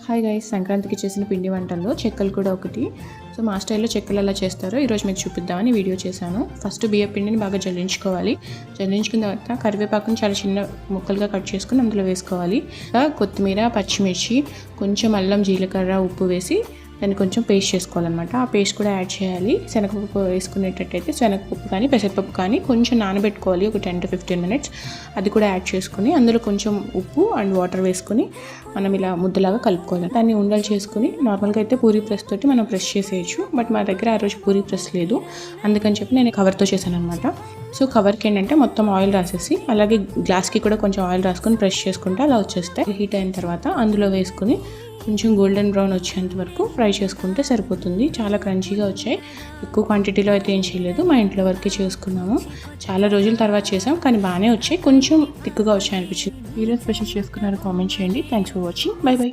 Hi guys, సంక్రాంతికి చేసిన పిండి వంటల్లో చెక్కలు కూడా ఒకటి. సో మా స్టైల్లో చెక్కలు ఎలా చేస్తారో ఈరోజు మీకు చూపిద్దామని వీడియో చేశాను. ఫస్ట్ బియ్య పిండిని బాగా జల్లించుకోవాలి. జల్లించుకున్న తర్వాత కరివేపాకుని చాలా చిన్న ముక్కలుగా కట్ చేసుకుని అందులో వేసుకోవాలి. కొత్తిమీర, పచ్చిమిర్చి, కొంచెం అల్లం, జీలకర్ర, ఉప్పు వేసి దాన్ని కొంచెం పేస్ట్ చేసుకోవాలన్నమాట. ఆ పేస్ట్ కూడా యాడ్ చేయాలి. శనగపప్పు వేసుకునేటట్టయితే శనగపప్పు కానీ పెసరపప్పు కానీ కొంచెం నానబెట్టుకోవాలి, ఒక 10 to 15 minutes. అది కూడా యాడ్ చేసుకుని అందులో కొంచెం ఉప్పు అండ్ వాటర్ వేసుకుని మనం ఇలా ముద్దలాగా కలుపుకోవాలి. దాన్ని ఉండలు చేసుకుని నార్మల్గా అయితే పూరీ ప్రెస్ తోటి మనం ప్రెస్ చేసేయచ్చు. బట్ మా దగ్గర ఆ రోజు పూరీ ప్రెస్ లేదు, అందుకని చెప్పి నేను కవర్తో చేశాను అనమాట. సో కవర్కి ఏంటంటే మొత్తం ఆయిల్ రాసేసి అలాగే గ్లాస్కి కూడా కొంచెం ఆయిల్ రాసుకొని ప్రెస్ చేసుకుంటే అలా వచ్చేస్తాయి. హీట్ అయిన తర్వాత అందులో వేసుకుని కొంచెం గోల్డెన్ బ్రౌన్ వచ్చేంత వరకు ఫ్రై చేసుకుంటే సరిపోతుంది. చాలా క్రంచీగా వచ్చాయి. ఎక్కువ క్వాంటిటీలో అయితే ఏం చేయలేదు, మా ఇంట్లో వరకు చేసుకున్నాము. చాలా రోజుల తర్వాత చేసాం, కానీ బాగానే వచ్చాయి. కొంచెం థిక్గా వచ్చాయి అనిపించింది. మీరే స్పెషల్ చేసుకున్నారు కామెంట్ చేయండి. Thanks for watching. By by.